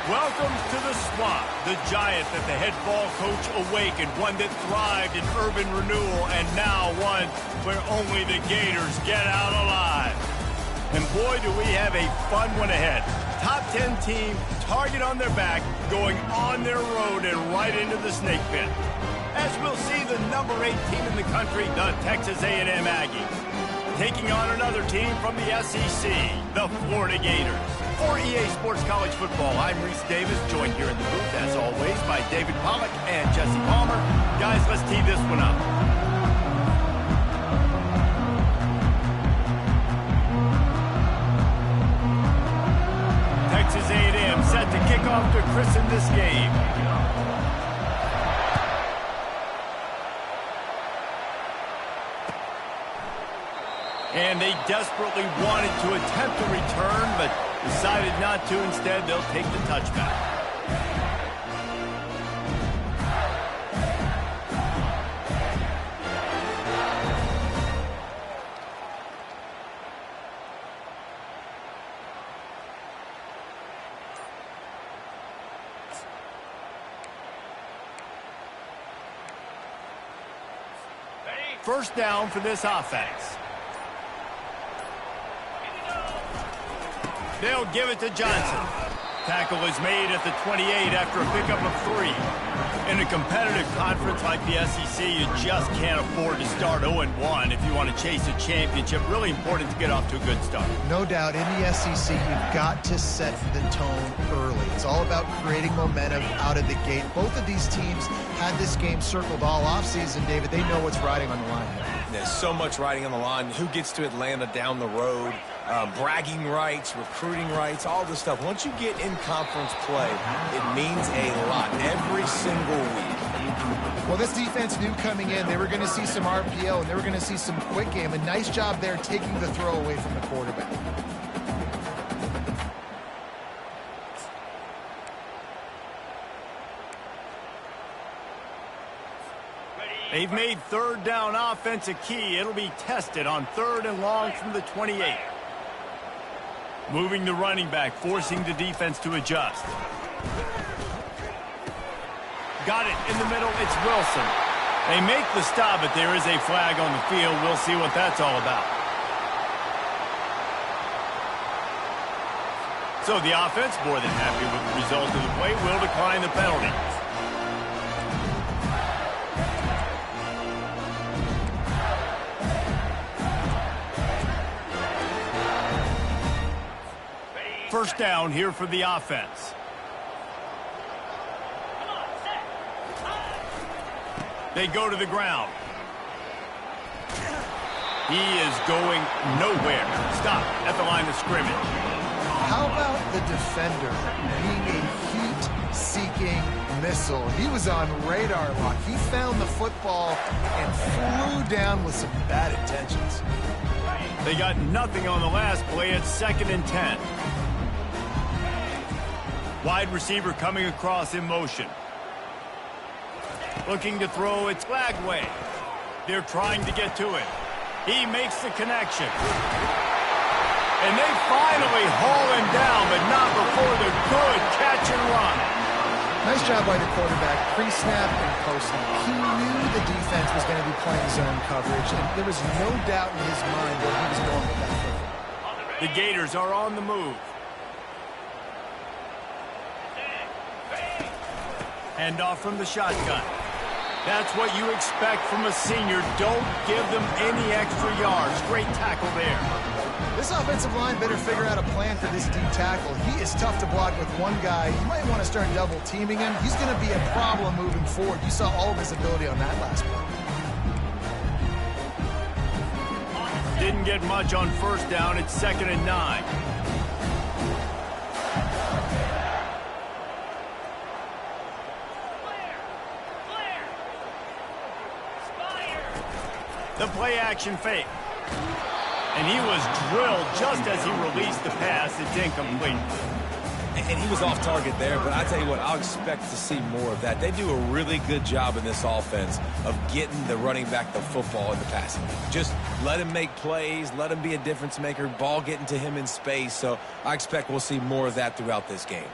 Welcome to the Swamp, the giant that the head ball coach awakened, one that thrived in urban renewal, and now one where only the Gators get out alive. And boy, do we have a fun one ahead. Top 10 team, target on their back, going on their road and right into the snake pit. As we'll see the number 8 team in the country, the Texas A&M Aggies, taking on another team from the SEC, the Florida Gators. For EA Sports College Football, I'm Reese Davis, joined here in the booth, as always, by David Pollack and Jesse Palmer. Guys, let's tee this one up. Texas A&M set to kick off to christen this game. And they desperately wanted to attempt a return, but decided not to. Instead, they'll take the touchback. First down for this offense. They'll give it to Johnson. Tackle is made at the 28 after a pickup of 3. In a competitive conference like the SEC, you just can't afford to start 0-1 if you want to chase a championship. Really important to get off to a good start. No doubt, in the SEC, you've got to set the tone early. It's all about creating momentum out of the gate. Both of these teams had this game circled all offseason, David. They know what's riding on the line. There's so much riding on the line. Who gets to Atlanta down the road? Bragging rights, recruiting rights, all this stuff. Once you get in conference play, it means a lot every single week. Well, this defense knew coming in they were going to see some RPO and they were going to see some quick game. A nice job there taking the throw away from the quarterback. They've made third down offense a key. It'll be tested on 3rd and long from the 28. Moving the running back, forcing the defense to adjust. Got it in the middle. It's Wilson. They make the stop, but there is a flag on the field. We'll see what that's all about. So the offense, more than happy with the result of the play, will decline the penalty. First down here for the offense. They go to the ground. He is going nowhere. Stop at the line of scrimmage. How about the defender being a heat-seeking missile? He was on radar lock. He found the football and flew down with some bad intentions. They got nothing on the last play. It's 2nd and 10. Wide receiver coming across in motion. Looking to throw, it's Lagway. They're trying to get to it. He makes the connection. And they finally haul him down, but not before the good catch and run. Nice job by the quarterback, pre-snap and post-snap. He knew the defense was going to be playing zone coverage, and there was no doubt in his mind where he was going with that football. The Gators are on the move. Hand off from the shotgun. That's what you expect from a senior. Don't give them any extra yards. Great tackle there. This offensive line better figure out a plan for this D tackle. He is tough to block with one guy. You might want to start double teaming him. He's going to be a problem moving forward. You saw all of his ability on that last play. Didn't get much on first down. It's 2nd and 9. The play action fake. And he was drilled just as he released the pass. It's incomplete. And he was off target there, but I tell you what, I'll expect to see more of that. They do a really good job in this offense of getting the running back the football in the passing game. Just let him make plays, let him be a difference maker, ball getting to him in space. So I expect we'll see more of that throughout this game.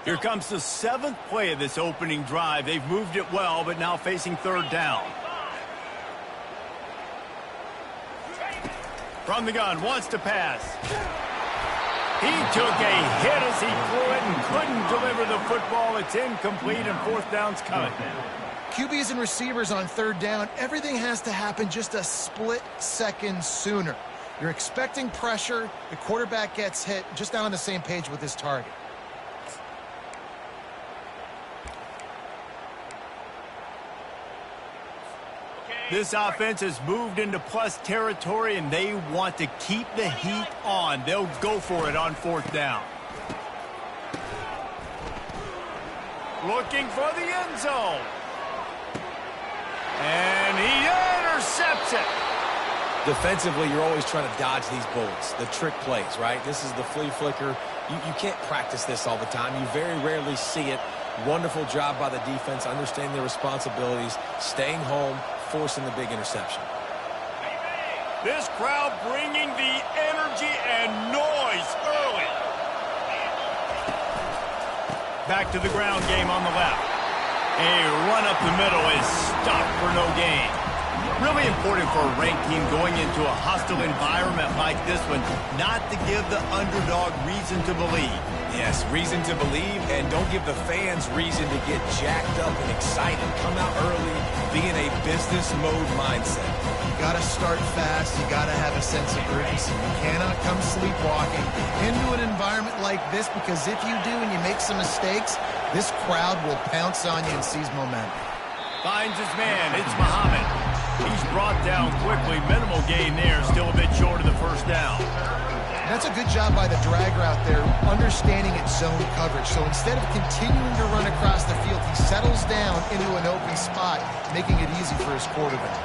Here comes the 7th play of this opening drive. They've moved it well, but now facing 3rd down. From the gun, wants to pass. He took a hit as he threw it and couldn't deliver the football. It's incomplete, and 4th down's coming. QBs and receivers on 3rd down, everything has to happen just a split second sooner. You're expecting pressure, the quarterback gets hit, just not on the same page with his target. This offense has moved into plus territory, and they want to keep the heat on. They'll go for it on 4th down. Looking for the end zone. And he intercepts it. Defensively, you're always trying to dodge these bullets, the trick plays, right? This is the flea flicker. You can't practice this all the time. You very rarely see it. Wonderful job by the defense, understanding their responsibilities, staying home, forcing the big interception. This crowd bringing the energy and noise early. Back to the ground game on the left. A run up the middle is stopped for no gain. Really important for a ranked team going into a hostile environment like this one, not to give the underdog reason to believe. Yes, reason to believe, and don't give the fans reason to get jacked up and excited. Come out early, be in a business mode mindset. You got to start fast. You got to have a sense of urgency. You cannot come sleepwalking into an environment like this, because if you do and you make some mistakes, this crowd will pounce on you and seize momentum. Finds his man. It's Muhammad. He's brought down quickly. Minimal gain there. Still a bit short of the 1st down. That's a good job by the drag route there, understanding its zone coverage. So instead of continuing to run across the field, he settles down into an open spot, making it easy for his quarterback.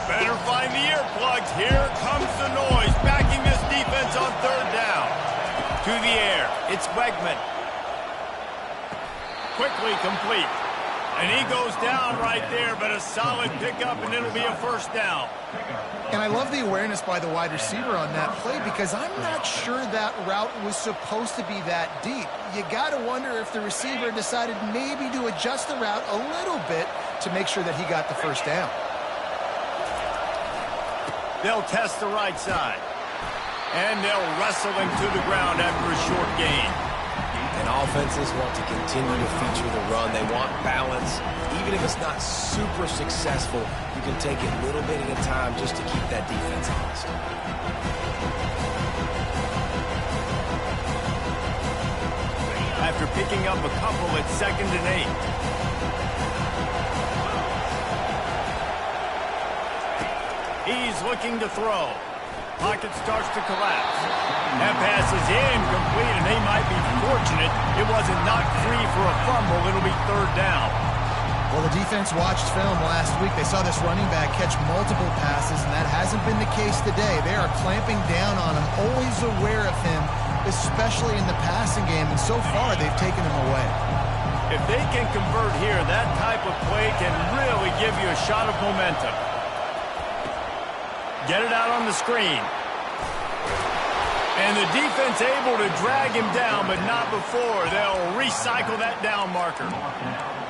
Better find the earplugs. Here comes the noise, backing this defense on 3rd down. To the air. It's Wegman. Quickly complete. And he goes down right there, but a solid pickup, and it'll be a 1st down. And I love the awareness by the wide receiver on that play, because I'm not sure that route was supposed to be that deep. You got to wonder if the receiver decided maybe to adjust the route a little bit to make sure that he got the 1st down. They'll test the right side. And they'll wrestle him to the ground after a short gain. And offenses want to continue to feature the run. They want balance. Even if it's not super successful, you can take it little bit at a time just to keep that defense honest. After picking up a couple at 2nd and 8. He's looking to throw. Pocket starts to collapse. That pass is incomplete, and they might be fortunate it wasn't knocked free for a fumble. It'll be 3rd down. Well, the defense watched film last week. They saw this running back catch multiple passes, and that hasn't been the case today. They are clamping down on him, always aware of him, especially in the passing game, and so far they've taken him away. If they can convert here, that type of play can really give you a shot of momentum. Get it out on the screen. And the defense able to drag him down, but not before. They'll recycle that down marker.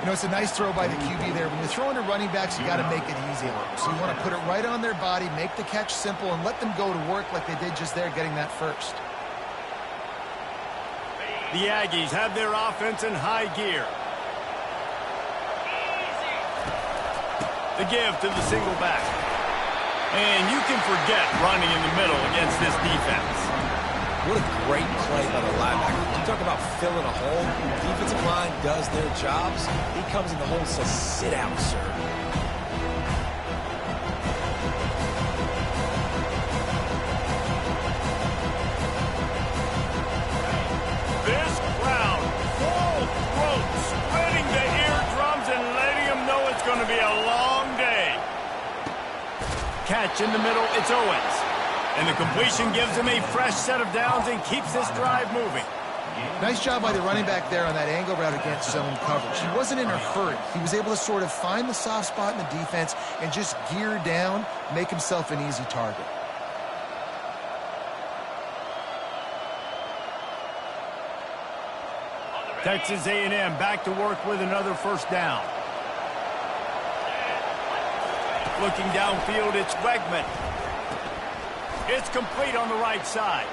You know, it's a nice throw by the QB there. When you're throwing to running backs, you got to make it easy on them. So you want to put it right on their body, make the catch simple, and let them go to work like they did just there, getting that 1st. The Aggies have their offense in high gear. The give to the single back. And you can forget running in the middle against this defense. What a great play by the linebacker. You talk about filling a hole. The defensive line does their jobs. He comes in the hole and says, sit down, sir. This crowd, full throat, spreading the eardrums and letting them know it's going to be a long day. Catch in the middle, it's Owens. And the completion gives him a fresh set of downs and keeps this drive moving. Nice job by the running back there on that angle route against zone coverage. He wasn't in a hurry. He was able to sort of find the soft spot in the defense and just gear down, make himself an easy target. Texas A&M back to work with another first down. Looking downfield, it's Wegman. It's complete on the right side.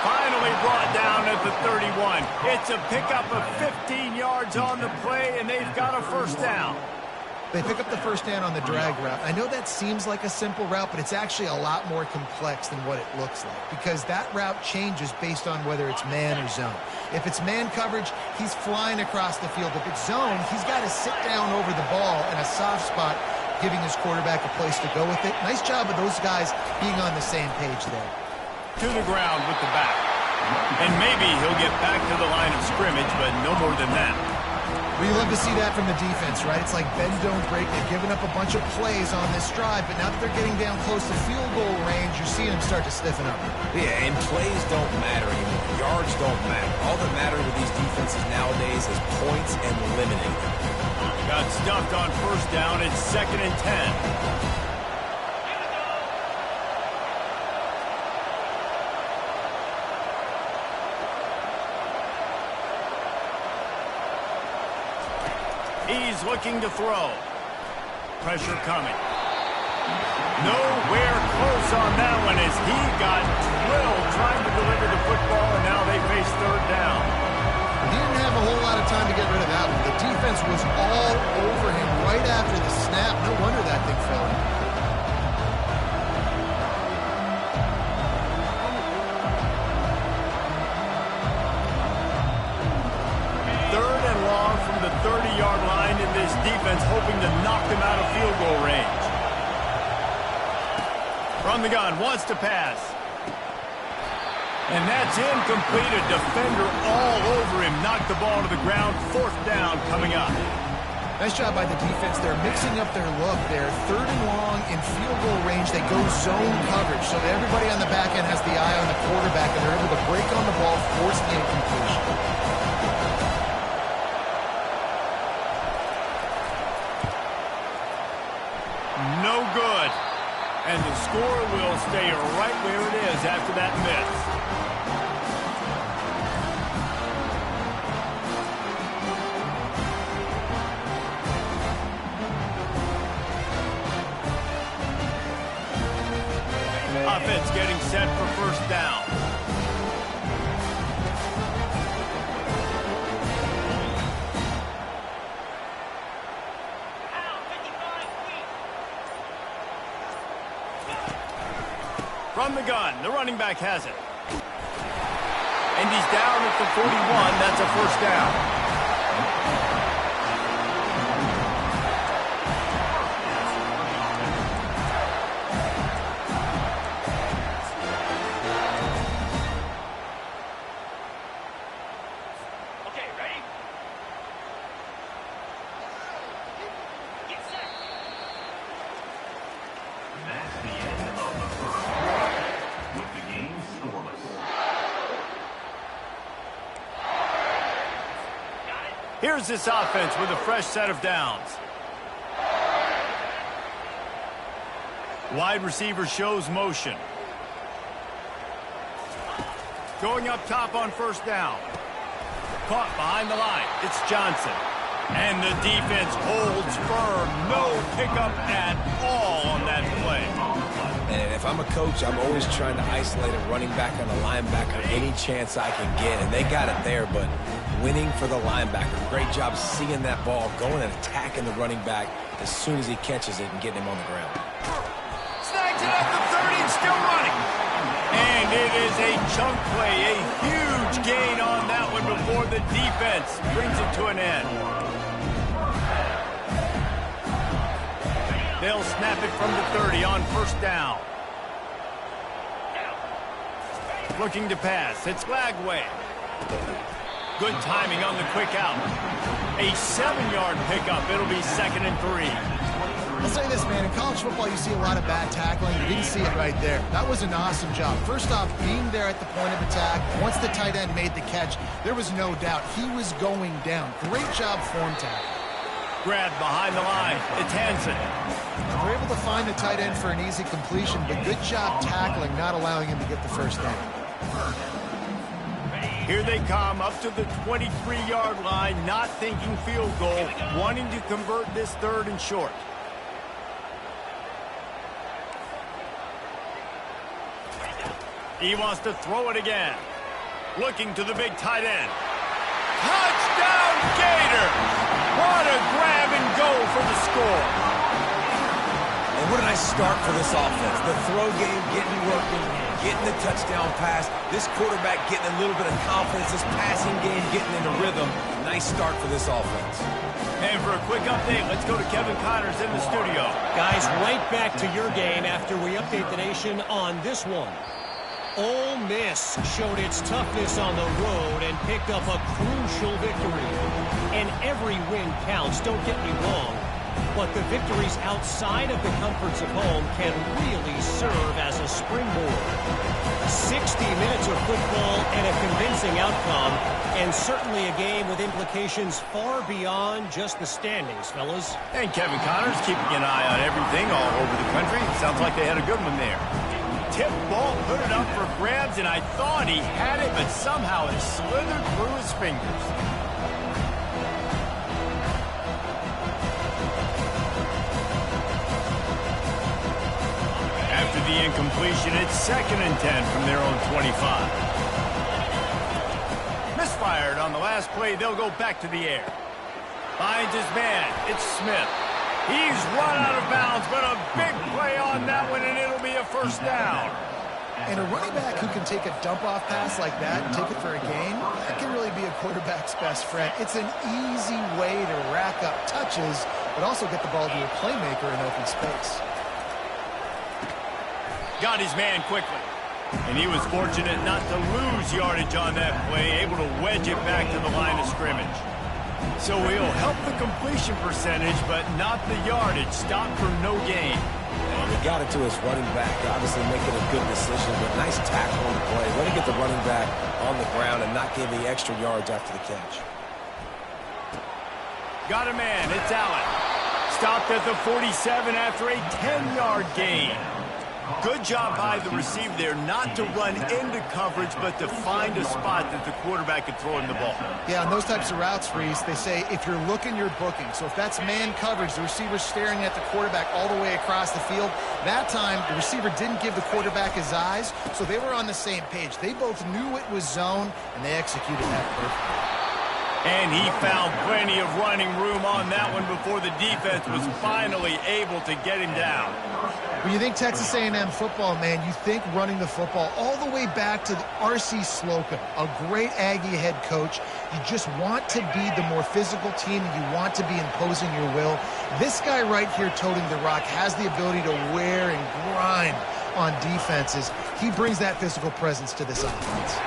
Finally brought down at the 31. It's a pickup of 15 yards on the play, and they've got a first down. They pick up the first down on the drag route. I know that seems like a simple route, but it's actually a lot more complex than what it looks like because that route changes based on whether it's man or zone. If it's man coverage, he's flying across the field. If it's zone, he's got to sit down over the ball in a soft spot, giving his quarterback a place to go with it. Nice job of those guys being on the same page there. To the ground with the back. And maybe he'll get back to the line of scrimmage, but no more than that. We love to see that from the defense, right? It's like bend, don't break. They've given up a bunch of plays on this drive, but now that they're getting down close to field goal range, you're seeing them start to stiffen up. Yeah, and plays don't matter anymore. Yards don't matter. All that matters with these defenses nowadays is points and limiting them. Got stuffed on first down. It's 2nd and 10. He's looking to throw. Pressure coming. Nowhere close on that one as he got drilled trying to deliver the football, and now they face third down. He didn't have a whole lot of time to get rid of that one. The defense was all over him right after the snap. No wonder that thing fell in. From the 30-yard line in this defense, hoping to knock them out of field goal range. From the gun, wants to pass. And that's incomplete. A defender all over him. Knocked the ball to the ground. 4th down coming up. Nice job by the defense. They're mixing up their look there. 3rd and long in field goal range. They go zone coverage. So everybody on the back end has the eye on the quarterback, and they're able to break on the ball, force the incompletion. No good. And the score will stay right where it is after that miss. Offense getting set for first down. From the gun, the running back has it. And he's down at the 41. That's a first down. Okay, ready? Get set. That's the end of the first. With the game scoreless. Here's this offense with a fresh set of downs. Wide receiver shows motion. Going up top on first down. Caught behind the line. It's Johnson. And the defense holds firm. No pickup at all on that play. And if I'm a coach, I'm always trying to isolate a running back on a linebacker any chance I can get. And they got it there, but winning for the linebacker. Great job seeing that ball, going and attacking the running back as soon as he catches it and getting him on the ground. Snags it at the 30 and still running. And it is a chunk play, a huge gain on that one before the defense brings it to an end. They'll snap it from the 30 on first down. Looking to pass. It's Lagway. Good timing on the quick out. A 7-yard pickup. It'll be 2nd and 3. I'll say this, man. In college football, you see a lot of bad tackling. You didn't see it right there. That was an awesome job. First off, being there at the point of attack. Once the tight end made the catch, there was no doubt he was going down. Great job form tackle. Grabbed behind the line. It's Hansen. They're able to find the tight end for an easy completion, but good job tackling, not allowing him to get the first down. Here they come up to the 23-yard line, not thinking field goal, wanting to convert this 3rd and short. He wants to throw it again. Looking to the big tight end. Touchdown, Gators! What a grab and go for the score. And what a nice start for this offense. The throw game getting working, getting the touchdown pass. This quarterback getting a little bit of confidence. This passing game getting into rhythm. Nice start for this offense. And for a quick update, let's go to Kevin Connors in the studio. Guys, right back to your game after we update the nation on this one. Ole Miss showed its toughness on the road and picked up a crucial victory. And every win counts, don't get me wrong. But the victories outside of the comforts of home can really serve as a springboard. 60 minutes of football and a convincing outcome, and certainly a game with implications far beyond just the standings, fellas. And Kevin Connors keeping an eye on everything all over the country. Sounds like they had a good one there. Tip ball, put it up for grabs, and I thought he had it, but somehow it slithered through his fingers. After the incompletion, it's 2nd and 10 from their own 25. Misfired on the last play. They'll go back to the air. Finds his man. It's Smith. He's run out of bounds, but a big play on that one, and it'll be a 1st down. And a running back who can take a dump-off pass like that and take it for a gain, that can really be a quarterback's best friend. It's an easy way to rack up touches, but also get the ball to a playmaker in open space. Got his man quickly. And he was fortunate not to lose yardage on that play, able to wedge it back to the line of scrimmage. So he'll help the completion percentage, but not the yardage. Stop for no gain. And he got it to his running back, obviously making a good decision, but nice tackle on the play. Way to get the running back on the ground and not give the extra yards after the catch. Got a man. It's Allen. Stopped at the 47 after a 10-yard gain. Good job by the receiver there not to run into coverage, but to find a spot that the quarterback could throw him the ball. Yeah, on those types of routes, Reese, they say if you're looking, you're booking. So if that's man coverage, the receiver's staring at the quarterback all the way across the field. That time, the receiver didn't give the quarterback his eyes, so they were on the same page. They both knew it was zone, and they executed that perfectly. And he found plenty of running room on that one before the defense was finally able to get him down. When you think Texas A&M football, man, you think running the football all the way back to R.C. Slocum, a great Aggie head coach. You just want to be the more physical team. You want to be imposing your will. This guy right here toting the rock has the ability to wear and grind on defenses. He brings that physical presence to this offense.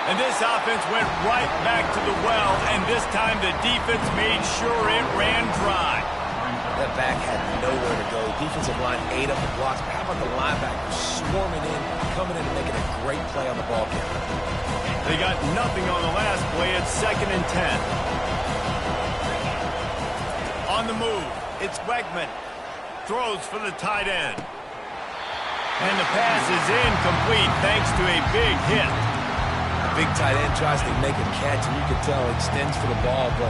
And this offense went right back to the well, and this time the defense made sure it ran dry. That back had nowhere to go. Defensive line ate up the blocks. But how about the linebackers swarming in, coming in and making a great play on the ball carrier? They got nothing on the last play. It's 2nd and 10. On the move, it's Wegman. Throws for the tight end. And the pass is incomplete thanks to a big hit. Big tight end tries to make a catch, and you can tell he extends for the ball, but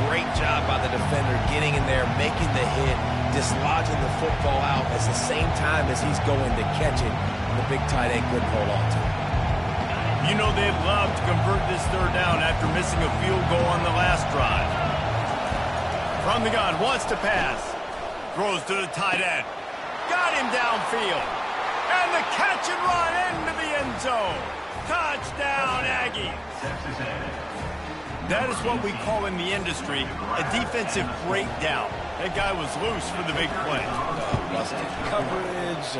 great job by the defender getting in there, making the hit, dislodging the football out at the same time as he's going to catch it, and the big tight end couldn't hold on to it. You know they'd love to convert this 3rd down after missing a field goal on the last drive. From the gun, wants to pass. Throws to the tight end. Got him downfield. And the catch and run into the end zone. Touchdown, Aggies. That is what we call in the industry a defensive breakdown. That guy was loose for the big play. Busted coverage,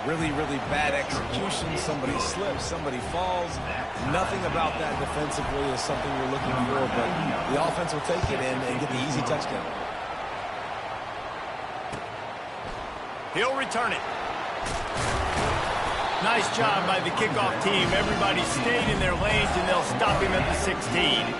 really, really bad execution. Somebody slips, somebody falls. Nothing about that defensively is something you're looking for, but the offense will take it and get the easy touchdown. He'll return it. Nice job by the kickoff team. Everybody stayed in their lanes, and they'll stop him at the 16.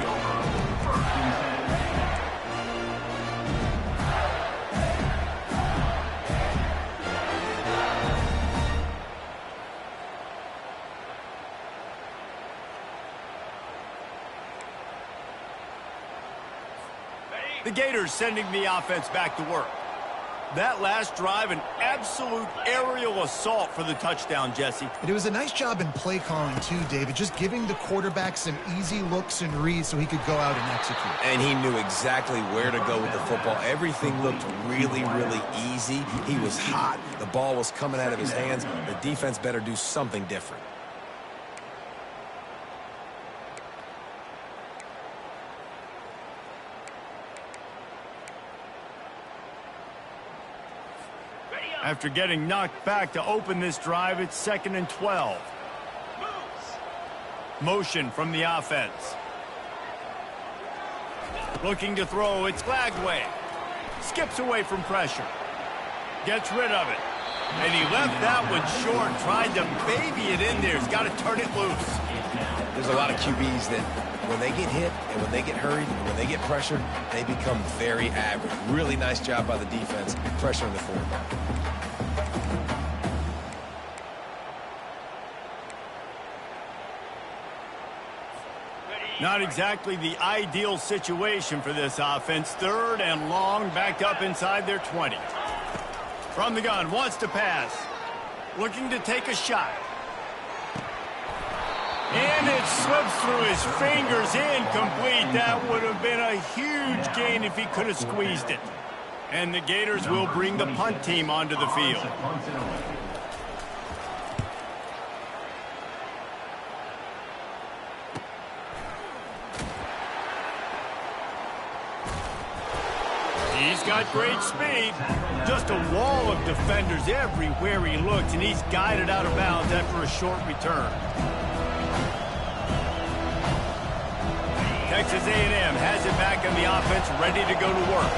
The Gators sending the offense back to work. That last drive, an absolute aerial assault for the touchdown, Jesse. It was a nice job in play calling, too, David, just giving the quarterback some easy looks and reads so he could go out and execute. And he knew exactly where to go with the football. Everything looked really, really easy. He was hot. The ball was coming out of his hands. The defense better do something different. After getting knocked back to open this drive, it's 2nd and 12. Motion from the offense. Looking to throw, it's Lagway. Skips away from pressure. Gets rid of it. And he left that one short, tried to baby it in there. He's got to turn it loose. There's a lot of QBs that when they get hit and when they get hurried and when they get pressured, they become very average. Really nice job by the defense pressuring the quarterback. Not exactly the ideal situation for this offense. 3rd and long, backed up inside their 20. From the gun, wants to pass. Looking to take a shot. And it slips through his fingers, incomplete. That would have been a huge gain if he could have squeezed it. And the Gators will bring the punt team onto the field. He's got great speed. Just a wall of defenders everywhere he looks, and he's guided out of bounds after a short return. Texas A&M has it back on the offense, ready to go to work.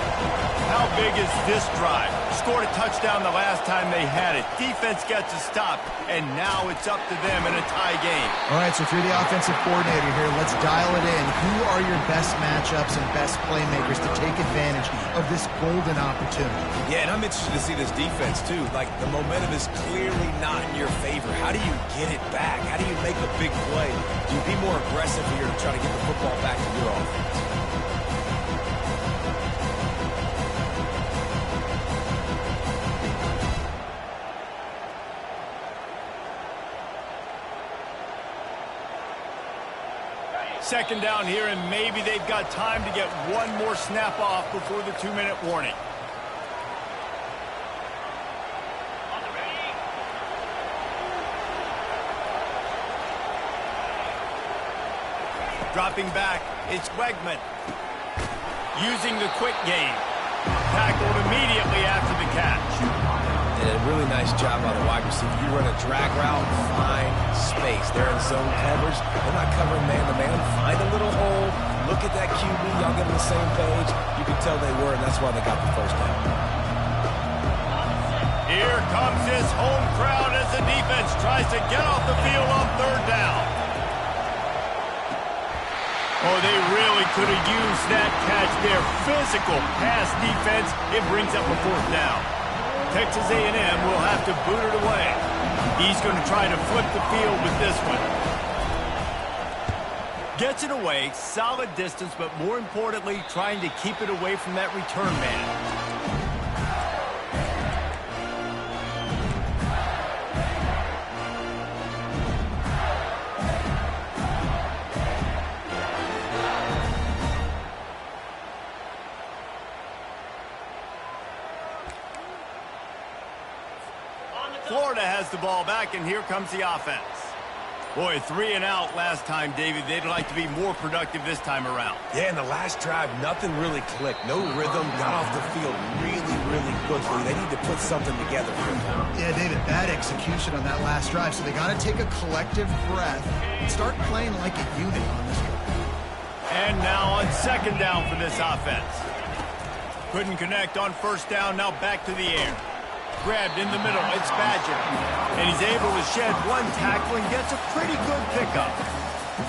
How big is this drive? Scored a touchdown the last time they had it. Defense gets a stop, and now it's up to them in a tie game. All right, so if you're the offensive coordinator here, let's dial it in. Who are your best matchups and best playmakers to take advantage of this golden opportunity? Yeah, and I'm interested to see this defense, too. Like, the momentum is clearly not in your favor. How do you get it back? How do you make a big play? Do you be more aggressive here to try to get the football back to your offense? Second down here, and maybe they've got time to get one more snap off before the 2-minute warning. Dropping back, it's Wegman. Using the quick game. Tackled immediately after the catch. Did a really nice job by the wide receiver. You run a drag route, find space. They're in zone coverage. They're not covering man-to-man. Find a little hole. Look at that QB. Y'all get on the same page. You can tell they were, and that's why they got the first down. Here comes his home crowd as the defense tries to get off the field on 3rd down. Oh, they really could have used that catch there. Physical pass defense. It brings up a 4th down. Texas A&M will have to boot it away. He's going to try to flip the field with this one. Gets it away, solid distance, but more importantly, trying to keep it away from that return man. Florida has the ball back, and here comes the offense. Boy, 3 and out last time, David. They'd like to be more productive this time around. Yeah, in the last drive, nothing really clicked. No rhythm, got off the field really, really quickly. They need to put something together here. Yeah, David, bad execution on that last drive, so they got to take a collective breath and start playing like a unit on this one. And now on 2nd down for this offense. Couldn't connect on 1st down, now back to the air. Grabbed in the middle, it's Badger. And he's able to shed one tackle and gets a pretty good pickup.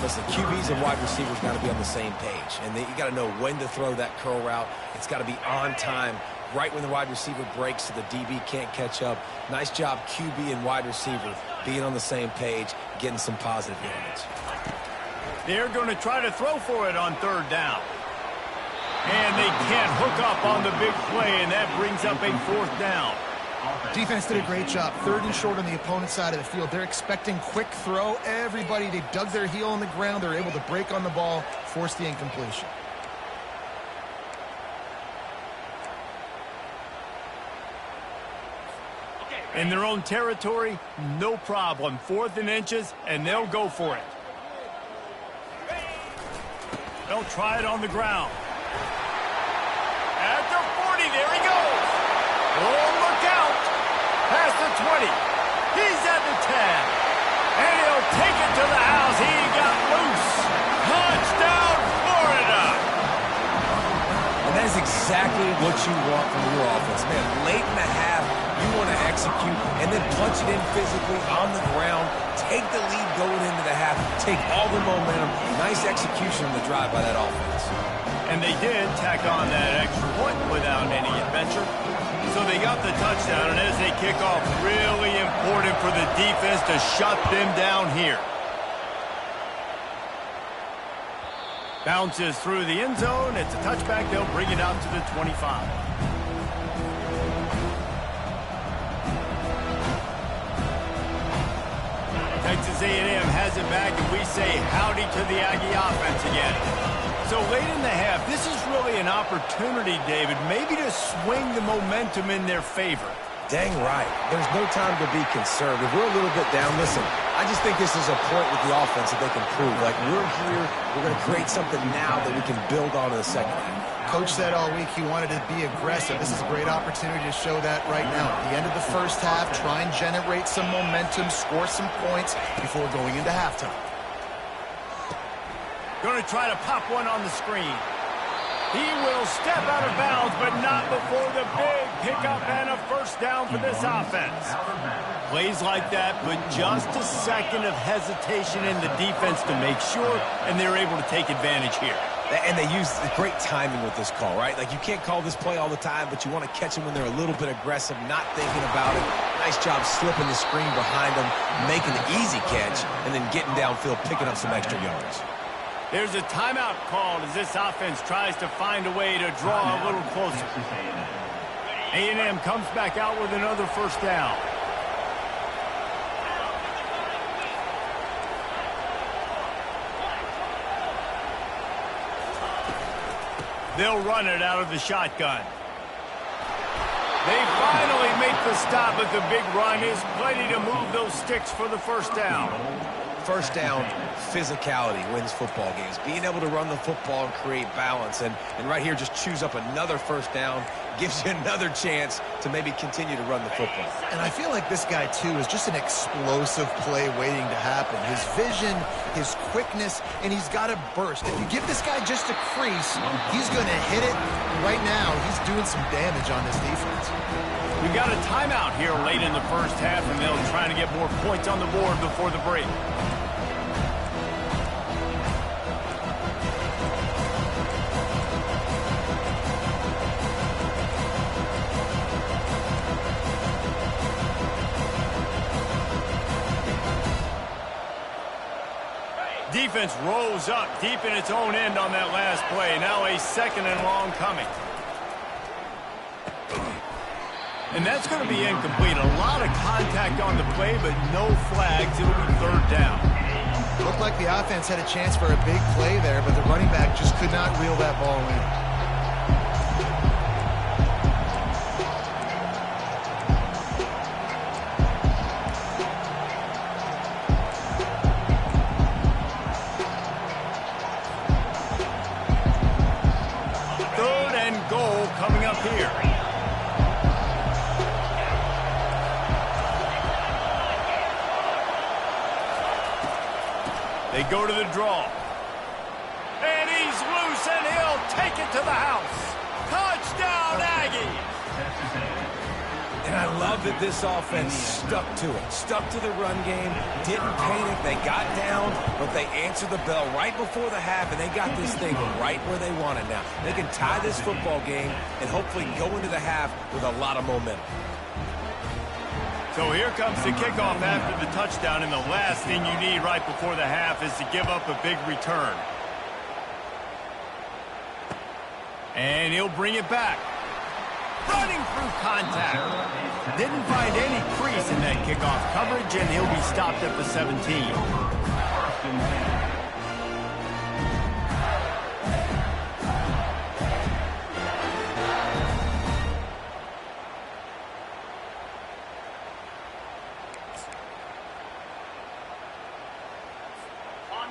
Listen, QBs and wide receivers got to be on the same page. And you got to know when to throw that curl route. It's got to be on time, right when the wide receiver breaks so the DB can't catch up. Nice job, QB and wide receiver, being on the same page, getting some positive yardage. They're going to try to throw for it on 3rd down. And they can't hook up on the big play, and that brings up a 4th down. Defense did a great job. 3rd and short on the opponent's side of the field. They're expecting quick throw. Everybody, they dug their heel on the ground. They're able to break on the ball, force the incompletion. In their own territory, no problem. 4th and inches, and they'll go for it. They'll try it on the ground. At the 40, there he goes. Oh, look out. Past the 20. He's at the 10. And he'll take it to the house. He got loose. Touchdown, Florida. And that is exactly what you want from your offense. Man, late in the half, you want to execute and then punch it in physically on the ground. Take the lead going into the half. Take all the momentum. Nice execution on the drive by that offense. And they did tack on that extra point without any adventure. So they got the touchdown, and as they kick off, really important for the defense to shut them down here. Bounces through the end zone. It's a touchback. They'll bring it out to the 25. Texas A&M has it back, and we say howdy to the Aggie offense again. So late in the half, this is really an opportunity, David, maybe to swing the momentum in their favor. Dang right. There's no time to be conservative. We're a little bit down. Listen, I just think this is a point with the offense that they can prove. Like, we're here, we're going to create something now that we can build on in the second half. Coach said all week he wanted to be aggressive. This is a great opportunity to show that right now. At the end of the first half, try and generate some momentum, score some points before going into halftime. Going to try to pop one on the screen. He will step out of bounds, but not before the big pickup and a 1st down for this offense. Plays like that, but just a second of hesitation in the defense to make sure, and they're able to take advantage here. And they use the great timing with this call, right? Like, you can't call this play all the time, but you want to catch them when they're a little bit aggressive, not thinking about it. Nice job slipping the screen behind them, making the easy catch, and then getting downfield, picking up some extra yards. There's a timeout called as this offense tries to find a way to draw a little closer. A&M comes back out with another 1st down. They'll run it out of the shotgun. They finally make the stop, but the big run is plenty to move those sticks for the 1st down. 1st down, physicality wins football games. Being able to run the football and create balance. And right here, just choose up another 1st down. Gives you another chance to maybe continue to run the football. And I feel like this guy, too, is just an explosive play waiting to happen. His vision, his quickness, and he's got a burst. If you give this guy just a crease, he's going to hit it. Right now, he's doing some damage on this defense. We've got a timeout here late in the first half, and they'll try to get more points on the board before the break. Defense rose up deep in its own end on that last play. Now a 2nd and long coming. And that's going to be incomplete. A lot of contact on the play, but no flags. It'll be 3rd down. Looked like the offense had a chance for a big play there, but the running back just could not reel that ball in. Coming up here. They go to the draw. And he's loose, and he'll take it to the house. Touchdown, Aggies! And I love that this offense stuck to it. Stuck to the run game, didn't panic. They got down, but they answered the bell right before the half, and they got this thing right where they want it now. They can tie this football game and hopefully go into the half with a lot of momentum. So here comes the kickoff after the touchdown, and the last thing you need right before the half is to give up a big return. And he'll bring it back. Running through contact. Didn't find any crease in that kickoff coverage, and he'll be stopped at the 17.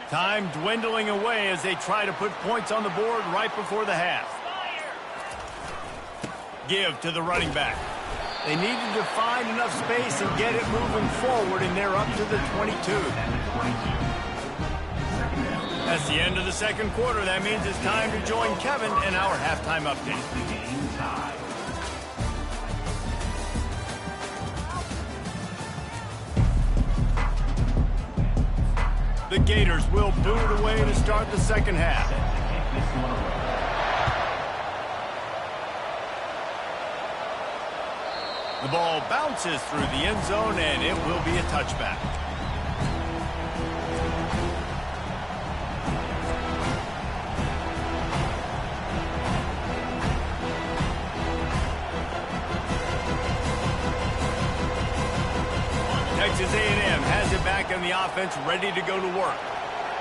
Time dwindling away as they try to put points on the board right before the half. Give to the running back. They needed to find enough space and get it moving forward, and they're up to the 22. That's the end of the second quarter. That means it's time to join Kevin in our halftime update. The Gators will boot it away to start the second half. The ball bounces through the end zone, and it will be a touchback. Texas A&M has it back in the offense, ready to go to work.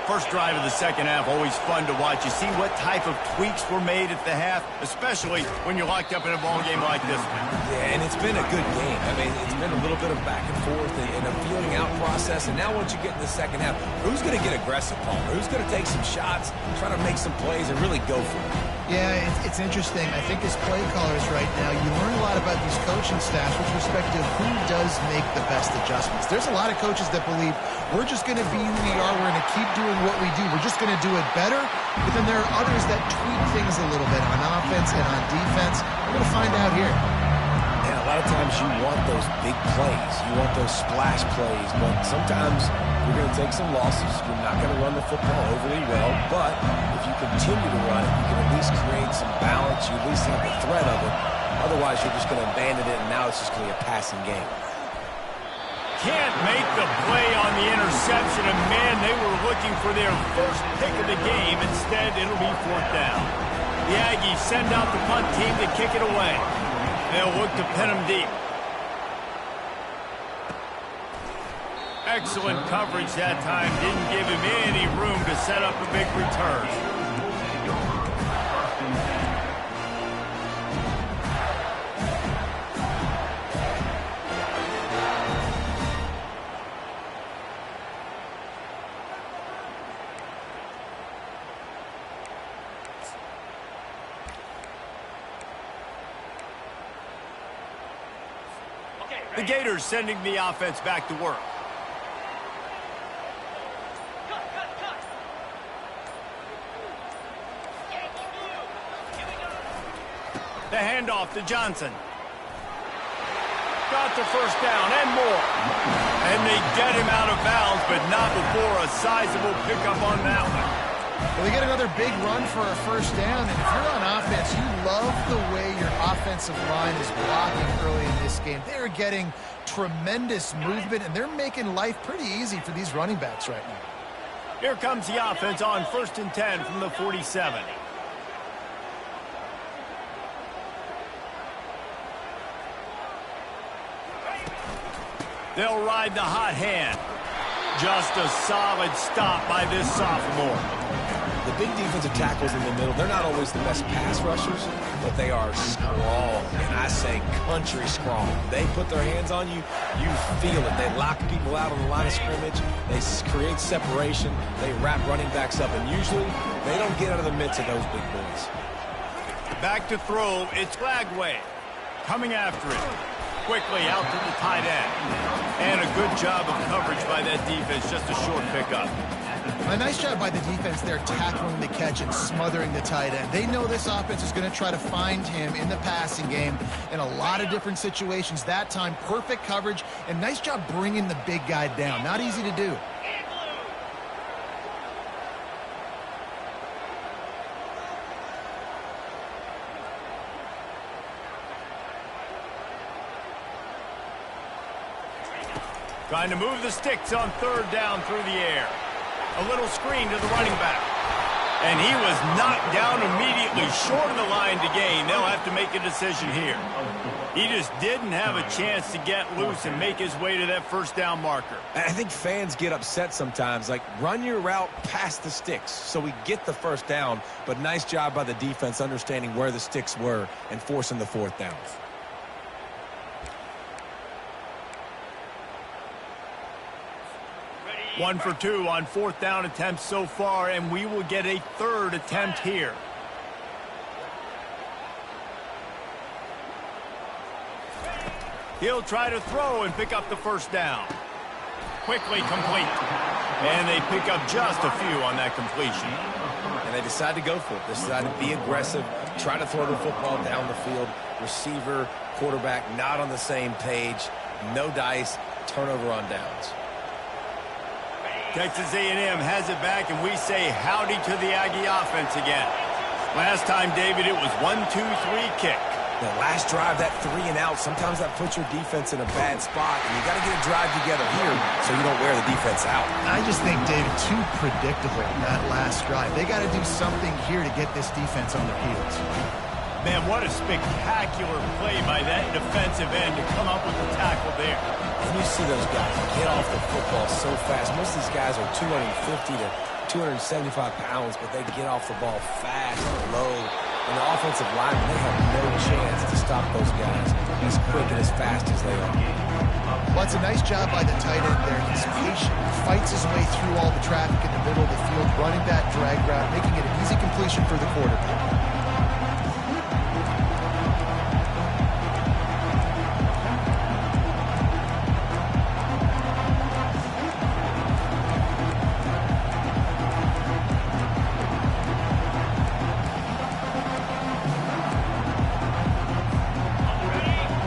First drive of the second half, always fun to watch. You see what type of tweaks were made at the half, especially when you're locked up in a ball game like this one. Yeah, and it's been a good game. I mean, it's been a little bit of back and forth and a feeling out process. And now once you get in the second half, who's going to get aggressive, Paul? Who's going to take some shots, try to make some plays, and really go for it? Yeah, it's interesting. I think as play callers right now, you learn a lot about these coaching staffs with respect to who does make the best adjustments. There's a lot of coaches that believe we're just going to be who we are. We're going to keep doing what we do. We're just going to do it better. But then there are others that tweak things a little bit on offense and on defense. We're going to find out here. And a lot of times you want those big plays. You want those splash plays. But sometimes you're going to take some losses. You're not going to run the football overly well. But if you continue to run it, you can at least create some balance. You at least have the threat of it. Otherwise, you're just going to abandon it, and now it's just going to be a passing game. Can't make the play on the interception, and man, they were looking for their first pick of the game. Instead, it'll be fourth down. The Aggies send out the punt team to kick it away. They'll look to pin them deep. Excellent coverage that time. Didn't give him any room to set up a big return. The Gators sending the offense back to work. The handoff to Johnson. Got the first down and more. And they get him out of bounds, but not before a sizable pickup on that one. Well, they get another big run for a first down, and if you're on offense, you love the way your offensive line is blocking early in this game. They're getting tremendous movement, and they're making life pretty easy for these running backs right now. Here comes the offense on 1st and 10 from the 47. They'll ride the hot hand. Just a solid stop by this sophomore. The big defensive tackles in the middle, they're not always the best pass rushers, but they are strong, and I say country strong. They put their hands on you, you feel it. They lock people out on the line of scrimmage. They create separation. They wrap running backs up, and usually they don't get out of the midst of those big boys. Back to throw, it's Lagway. Coming after it. Quickly out to the tight end. And a good job of coverage by that defense, just a short pickup. A nice job by the defense there tackling the catch and smothering the tight end. They know this offense is going to try to find him in the passing game in a lot of different situations. That time, perfect coverage, and nice job bringing the big guy down. Not easy to do. Trying to move the sticks on 3rd down through the air. A little screen to the running back. And he was knocked down immediately short of the line to gain. They'll have to make a decision here. He just didn't have a chance to get loose and make his way to that first down marker. I think fans get upset sometimes. Like, run your route past the sticks so we get the first down. But nice job by the defense understanding where the sticks were and forcing the fourth down. 1 for 2 on fourth down attempts so far, and we will get a third attempt here. He'll try to throw and pick up the first down. Quickly complete. And they pick up just a few on that completion. And they decide to go for it. They decide to be aggressive, try to throw the football down the field. Receiver, quarterback, not on the same page. No dice, turnover on downs. Texas A&M has it back, and we say howdy to the Aggie offense again. Last time, David, it was 1-2-3 kick. The last drive, that 3 and out, sometimes that puts your defense in a bad spot, and you got to get a drive together here so you don't wear the defense out. I just think, David, too predictable that last drive. They got to do something here to get this defense on their heels. Man, what a spectacular play by that defensive end to come up with the tackle there. And you see those guys get off the football so fast. Most of these guys are 250 to 275 pounds, but they get off the ball fast and low. And the offensive linemen, they have no chance to stop those guys as quick and as fast as they are. Well, it's a nice job by the tight end there. He's patient. He fights his way through all the traffic in the middle of the field, running that drag route, making it an easy completion for the quarterback.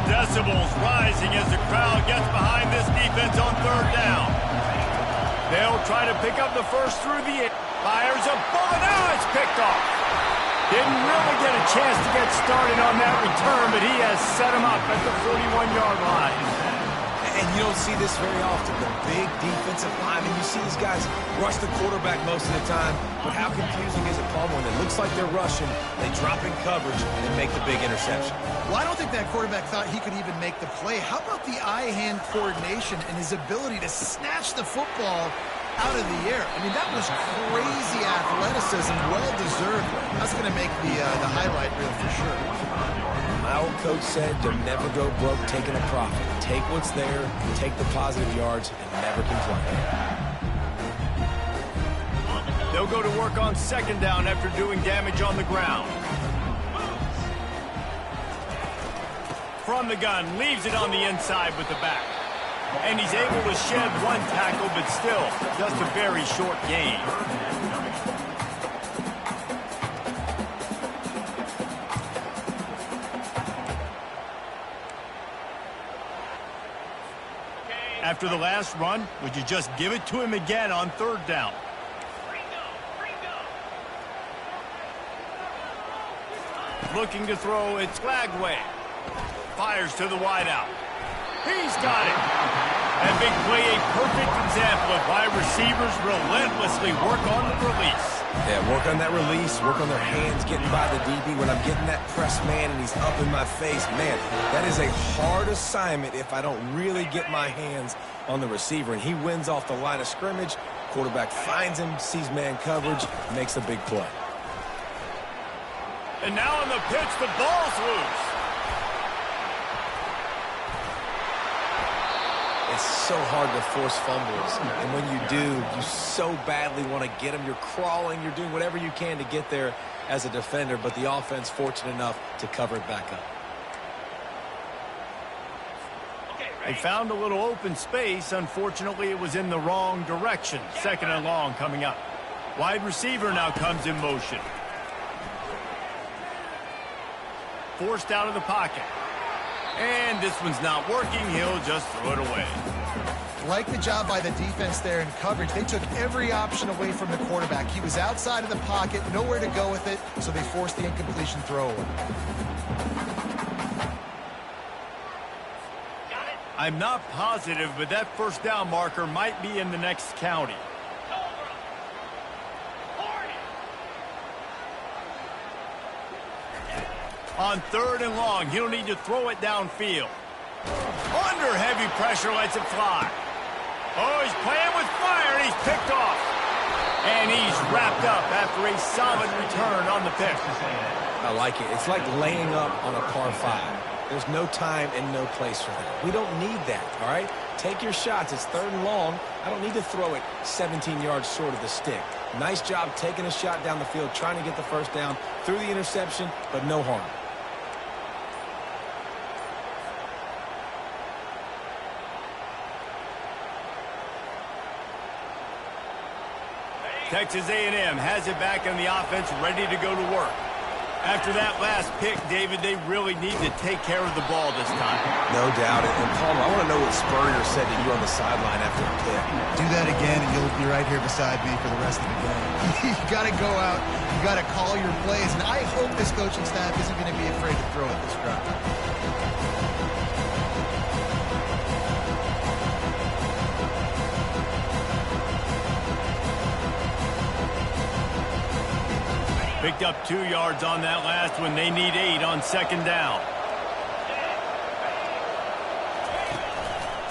Decibels rising as the crowd gets behind this defense on third down. They'll try to pick up the first through the air. Fires a bullet. Now it's picked off. Didn't really get a chance to get started on that return, but he has set him up at the 41-yard line. And you don't see this very often. The big defensive linemen, you see these guys rush the quarterback most of the time, but how confusing is it, Paul, when it looks like they're rushing, they drop in coverage, and make the big interception? Well, I don't think that quarterback thought he could even make the play. How about the eye-hand coordination and his ability to snatch the football out of the air? I mean, that was crazy athleticism, well-deserved. That's going to make the highlight reel for sure. My old coach said, "Don't never go broke taking a profit. Take what's there, take the positive yards, and never complain." They'll go to work on second down after doing damage on the ground. From the gun, leaves it on the inside with the back. And he's able to shed one tackle, but still, just a very short gain. After the last run, would you just give it to him again on third down? Looking to throw, it's Flagway. Fires to the wideout. He's got it. That big play, a perfect example of why receivers relentlessly work on the release. Yeah, work on that release, work on their hands getting by the DB. When I'm getting that press man and he's up in my face, man, that is a hard assignment if I don't really get my hands on the receiver. And he wins off the line of scrimmage. Quarterback finds him, sees man coverage, makes a big play. And now on the pitch, the ball's loose. It's so hard to force fumbles, and when you do, you so badly want to get them. You're crawling, you're doing whatever you can to get there as a defender, but the offense fortunate enough to cover it back up. They found a little open space. Unfortunately, it was in the wrong direction. Second and long coming up. Wide receiver now comes in motion. Forced out of the pocket. And this one's not working. He'll just throw it away. Like the job by the defense there in coverage. They took every option away from the quarterback. He was outside of the pocket, nowhere to go with it, so they forced the incompletion throwaway. I'm not positive, but that first down marker might be in the next county. On 3rd and long, he'll need to throw it downfield. Under heavy pressure, lets it fly. Oh, he's playing with fire, and he's picked off. And he's wrapped up after a solid return on the pick. I like it. It's like laying up on a par 5. There's no time and no place for that. We don't need that, all right? Take your shots. It's 3rd and long. I don't need to throw it 17 yards short of the stick. Nice job taking a shot down the field, trying to get the first down through the interception, but no harm. Texas A&M has it back in the offense, ready to go to work. After that last pick, David, they really need to take care of the ball this time. No doubt. And Palmer, I want to know what Spurrier said to you on the sideline after the pick. Do that again, and you'll be right here beside me for the rest of the game. You got to go out. You got to call your plays. And I hope this coaching staff isn't going to be afraid to throw at this drive. Picked up 2 yards on that last one. They need 8 on 2nd down.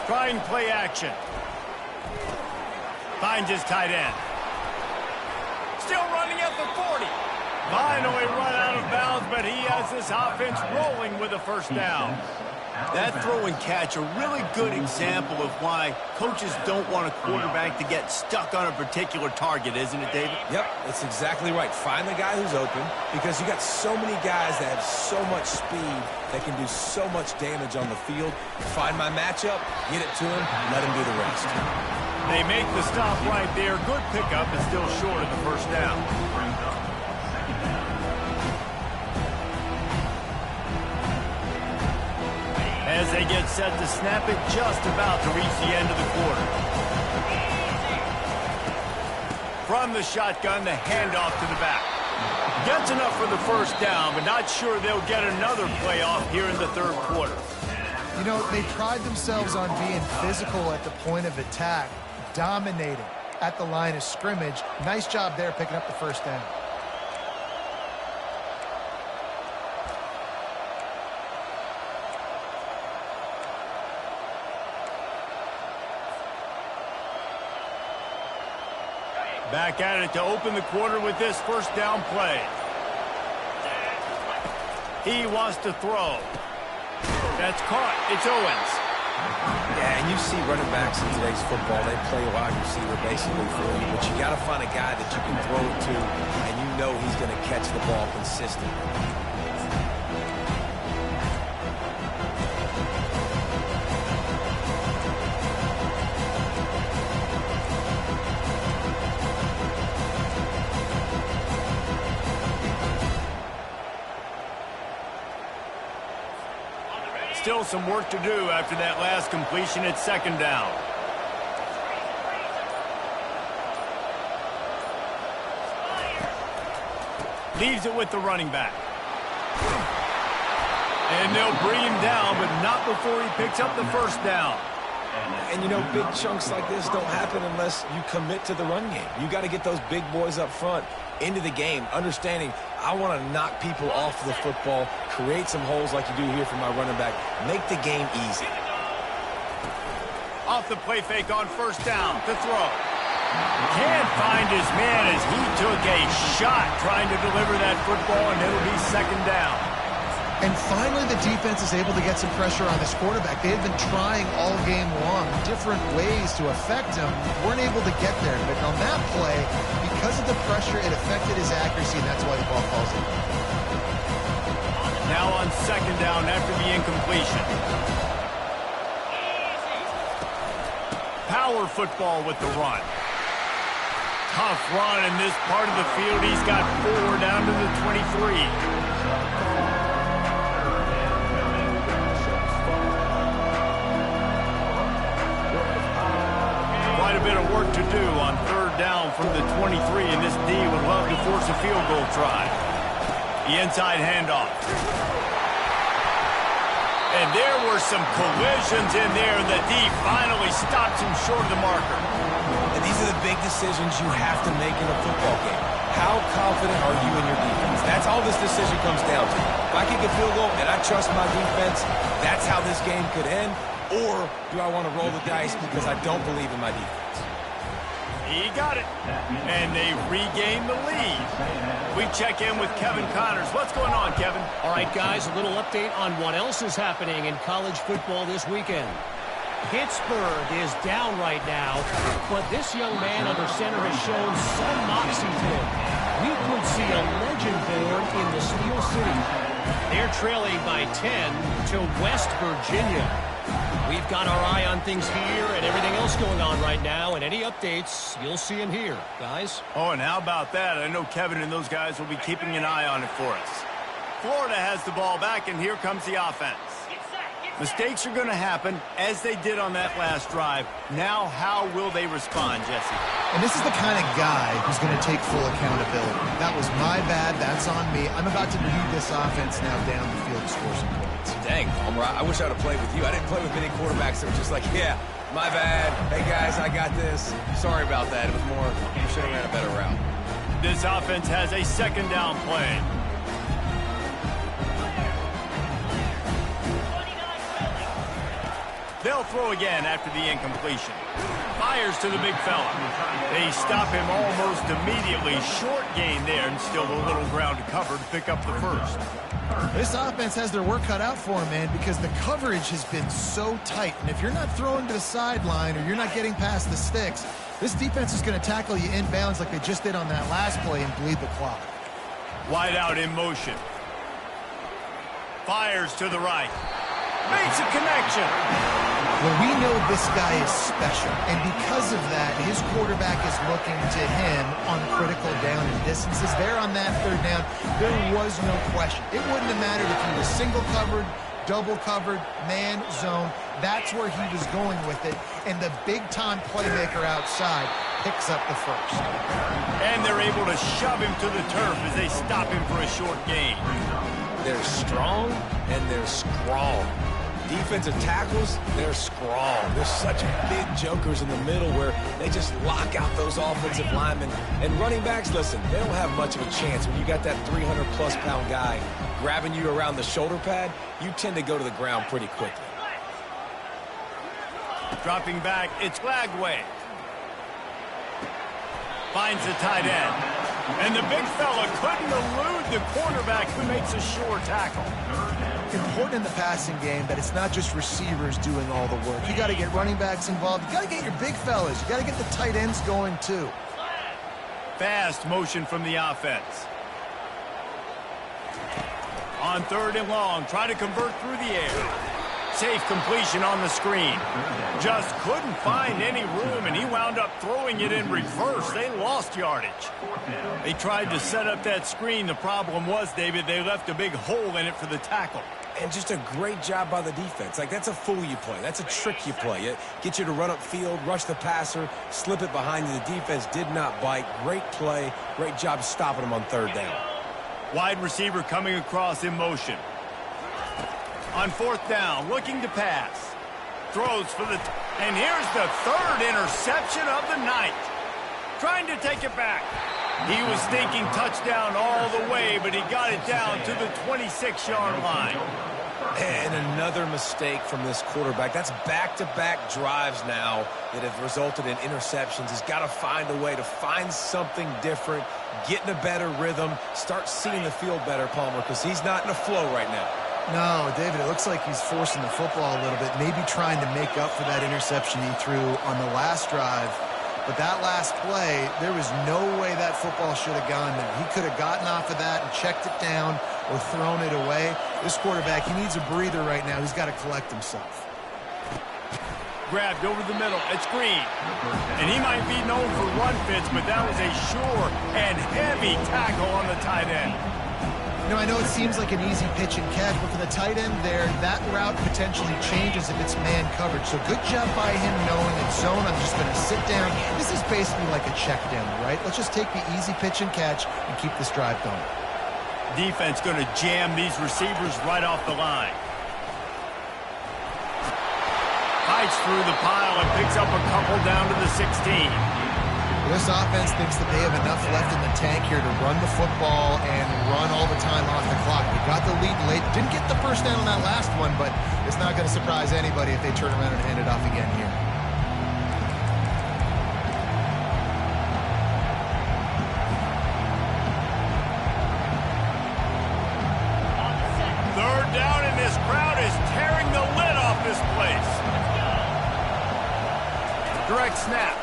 Trying play action. Finds his tight end. Still running at the 40. Finally run out of bounds, but he has this offense rolling with a first down. That throw and catch, a really good example of why coaches don't want a quarterback to get stuck on a particular target, isn't it, David? Yep, that's exactly right. Find the guy who's open, because you got so many guys that have so much speed that can do so much damage on the field. Find my matchup, get it to him, let him do the rest. They make the stop right there. Good pickup, but still short of the first down. As they get set to snap it, just about to reach the end of the quarter. From the shotgun, the handoff to the back. Gets enough for the first down, but not sure they'll get another playoff here in the 3rd quarter. You know, they pride themselves on being physical at the point of attack, dominating at the line of scrimmage. Nice job there picking up the first down. Back at it to open the quarter with this first down play. He wants to throw. That's caught. It's Owens. Yeah, and you see running backs in today's football, they play wide receiver basically for you, but you got to find a guy that you can throw it to, and you know he's going to catch the ball consistently. Still some work to do after that last completion at 2nd down. Leaves it with the running back. And they'll bring him down, but not before he picks up the first down. And, you know, big chunks like this don't happen unless you commit to the run game. You got to get those big boys up front into the game, understanding I want to knock people off the football, create some holes like you do here for my running back, make the game easy. Off the play fake on first down to throw. Can't find his man as he took a shot trying to deliver that football, and it'll be 2nd down. And finally, the defense is able to get some pressure on this quarterback. They had been trying all game long different ways to affect him. Weren't able to get there. But on that play, because of the pressure, it affected his accuracy, and that's why the ball falls in. Now on 2nd down after the incompletion. Power football with the run. Tough run in this part of the field. He's got 4 down to the 23. Quite a bit of work to do on 3rd down from the 23, and this D would love to force a field goal try. The inside handoff. And there were some collisions in there, and the D finally stops him short of the marker. And these are the big decisions you have to make in a football game. How confident are you in your defense? That's all this decision comes down to. If I kick a field goal and I trust my defense, that's how this game could end. Or do I want to roll the dice because I don't believe in my defense? He got it. And they regained the lead. We check in with Kevin Connors. What's going on, Kevin? All right, guys, a little update on what else is happening in college football this weekend. Pittsburgh is down right now, but this young man under center has shown some moxie to him. We could see a legend born in the Steel City. They're trailing by 10 to West Virginia. We've got our eye on things here and everything else going on right now, and any updates, you'll see them here, guys. Oh, and how about that? I know Kevin and those guys will be keeping an eye on it for us. Florida has the ball back, and here comes the offense. Mistakes are going to happen, as they did on that last drive. Now, how will they respond, Jesse? And this is the kind of guy who's going to take full accountability. That was my bad. That's on me. I'm about to lead this offense now down the field to score some points. Dang, Palmer, I wish I would have played with you. I didn't play with many quarterbacks that were just like, yeah, my bad. Hey, guys, I got this. Sorry about that. It was more, you should have ran a better route. This offense has a second down play. They'll throw again after the incompletion. Fires to the big fella. They stop him almost immediately. Short gain there, and still a little ground to cover to pick up the first. This offense has their work cut out for them, man, because the coverage has been so tight. And if you're not throwing to the sideline or you're not getting past the sticks, this defense is going to tackle you inbounds like they just did on that last play and bleed the clock. Wide out in motion. Fires to the right. Makes a connection. Well, we know this guy is special, and because of that, his quarterback is looking to him on critical down and distances. There on that third down, there was no question. It wouldn't have mattered if he was single covered, double covered, man, zone. That's where he was going with it, and the big-time playmaker outside picks up the first. And they're able to shove him to the turf as they stop him for a short gain. They're strong, and they're strong. Defensive tackles, they're strong. There's such big jokers in the middle where they just lock out those offensive linemen. And running backs, listen, they don't have much of a chance. When you got that 300-plus pound guy grabbing you around the shoulder pad, you tend to go to the ground pretty quickly. Dropping back, it's Glagway. Finds the tight end. And the big fella couldn't elude the quarterback who makes a sure tackle. Important in the passing game that it's not just receivers doing all the work. You got to get running backs involved. You got to get your big fellas. You got to get the tight ends going too. Fast motion from the offense. On third and long, try to convert through the air. Safe completion on the screen. Just couldn't find any room, and he wound up throwing it in reverse. They lost yardage. They tried to set up that screen. The problem was, David, they left a big hole in it for the tackle. And just a great job by the defense. Like, that's a fool you play. That's a trick you play. It gets you to run upfield, rush the passer, slip it behind you. The defense did not bite. Great play. Great job stopping them on third down. Wide receiver coming across in motion. On fourth down, looking to pass. Throws for the... And here's the third interception of the night. Trying to take it back. He was thinking touchdown all the way, but he got it down to the 26-yard line. And another mistake from this quarterback. That's back-to-back drives now that have resulted in interceptions. He's got to find a way to find something different, get in a better rhythm, start seeing the field better, Palmer, because he's not in a flow right now. No, David, it looks like he's forcing the football a little bit, maybe trying to make up for that interception he threw on the last drive. But that last play, there was no way that football should have gone there. He could have gotten off of that and checked it down or thrown it away. This quarterback, he needs a breather right now. He's got to collect himself. Grabbed over the middle. It's Green. And he might be known for run fits, but that was a sure and heavy tackle on the tight end. You know, I know it seems like an easy pitch and catch, but for the tight end there, that route potentially changes if it's man coverage. So good job by him knowing it's zone. I'm just going to sit down. This is basically like a check down, right? Let's just take the easy pitch and catch and keep this drive going. Defense going to jam these receivers right off the line. Fights through the pile and picks up a couple down to the 16. This offense thinks that they have enough left in the tank here to run the football and run all the time off the clock. They got the lead late. Didn't get the first down on that last one, but it's not going to surprise anybody if they turn around and hand it off again here. Third down, and this crowd is tearing the lid off this place. Direct snap.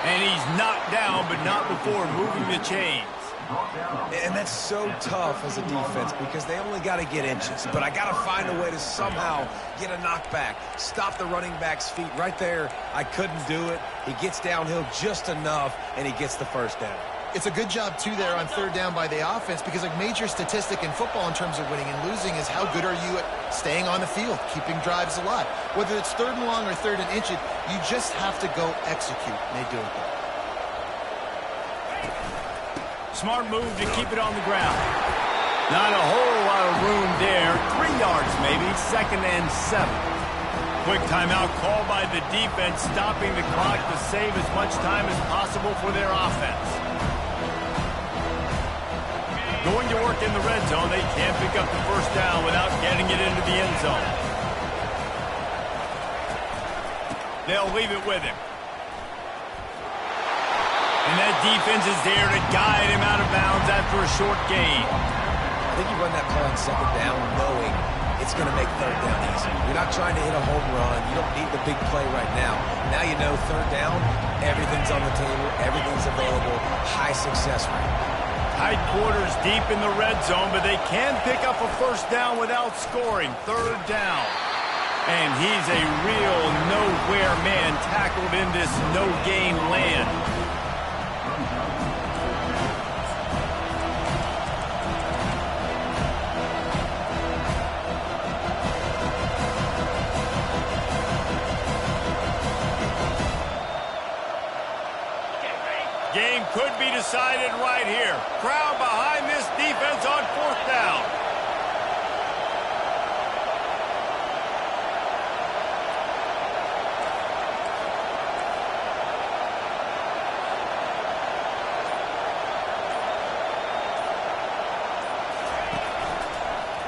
And he's knocked down, but not before moving the chains. And that's so tough as a defense because they only got to get inches. But I got to find a way to somehow get a knockback, stop the running back's feet. Right there, I couldn't do it. He gets downhill just enough, and he gets the first down. It's a good job, too, there on third down by the offense because a major statistic in football in terms of winning and losing is how good are you at staying on the field, keeping drives alive. Whether it's third and long or third and inch, you just have to go execute, and they do it there. Smart move to keep it on the ground. Not a whole lot of room there. 3 yards maybe, 2nd and 7. Quick timeout called by the defense, stopping the clock to save as much time as possible for their offense. Going to work in the red zone, they can't pick up the first down without getting it into the end zone. They'll leave it with him. And that defense is there to guide him out of bounds after a short gain. I think you run that play on 2nd down knowing it's going to make 3rd down easy. You're not trying to hit a home run. You don't need the big play right now. Now you know 3rd down, everything's on the table, everything's available, high success rate. Tight quarters deep in the red zone, but they can pick up a first down without scoring. 3rd down. And he's a real nowhere man tackled in this no-gain land. Game could be decided right here. Crowd behind this defense on 4th down.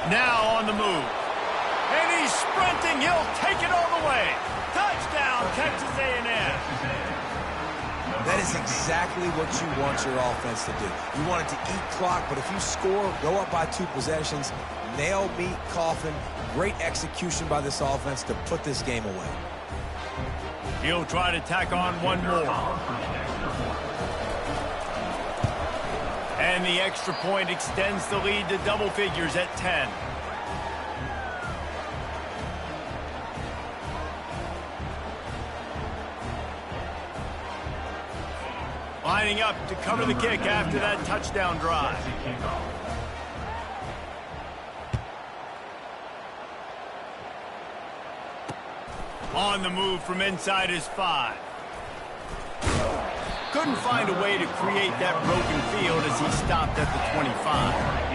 Now on the move. And he's sprinting. He'll take it all the way. Touchdown, Texas A&M. That is exactly what you want your offense to do. You want it to eat clock, but if you score, go up by 2 possessions, nail, meet, coffin, great execution by this offense to put this game away. He'll try to tack on one more. And the extra point extends the lead to double figures at 10. Lining up to cover the kick after that touchdown drive. On the move from inside his 5. Couldn't find a way to create that broken field as he stopped at the 25.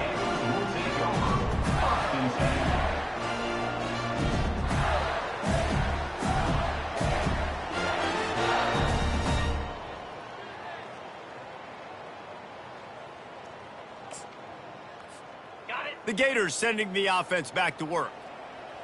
The Gators sending the offense back to work.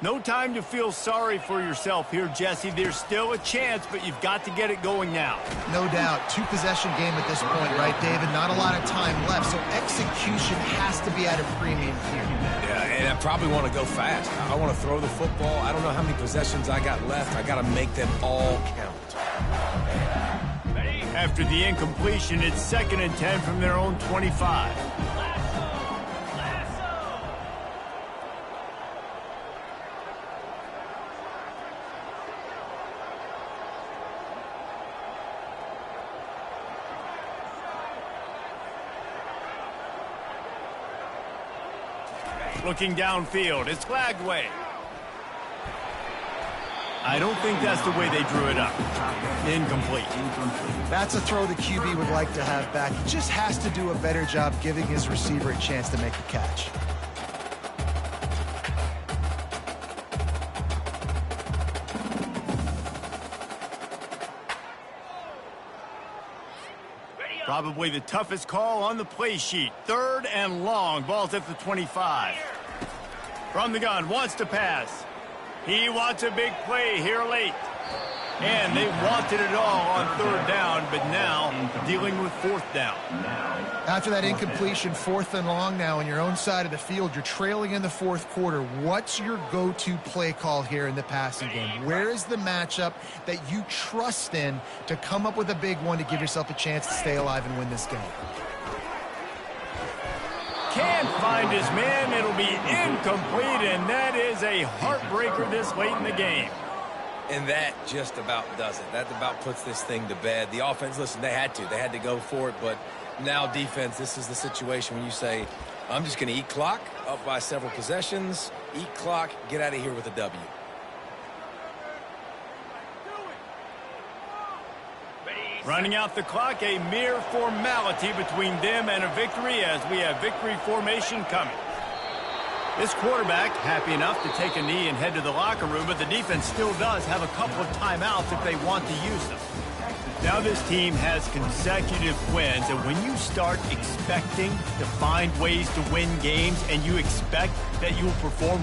No time to feel sorry for yourself here, Jesse. There's still a chance, but you've got to get it going now. No doubt. 2-possession game at this point, right, David? Not a lot of time left, so execution has to be at a premium here. Yeah, and I probably want to go fast. I want to throw the football. I don't know how many possessions I got left. I got to make them all count. After the incompletion, it's 2nd and 10 from their own 25. Looking downfield, it's Lagway. I don't think that's the way they drew it up. Incomplete. That's a throw the QB would like to have back. He just has to do a better job giving his receiver a chance to make the catch. Probably the toughest call on the play sheet. 3rd and long. Ball's at the 25. From the gun, wants to pass. He wants a big play here late. And they wanted it all on 3rd down, but now dealing with 4th down. After that incompletion, 4th and long now on your own side of the field, you're trailing in the 4th quarter. What's your go-to play call here in the passing game? Where is the matchup that you trust in to come up with a big one to give yourself a chance to stay alive and win this game? Can't find his man. It'll be incomplete, and that is a heartbreaker this late in the game. And that just about does it. That about puts this thing to bed. The offense, listen, they had to go for it, but now defense, this is the situation when you say, I'm just going to eat clock, up by several possessions, eat clock, get out of here with a W. Running out the clock, a mere formality between them and a victory as we have victory formation coming. This quarterback happy enough to take a knee and head to the locker room, but the defense still does have a couple of timeouts if they want to use them. Now this team has consecutive wins, and when you start expecting to find ways to win games and you expect that you will perform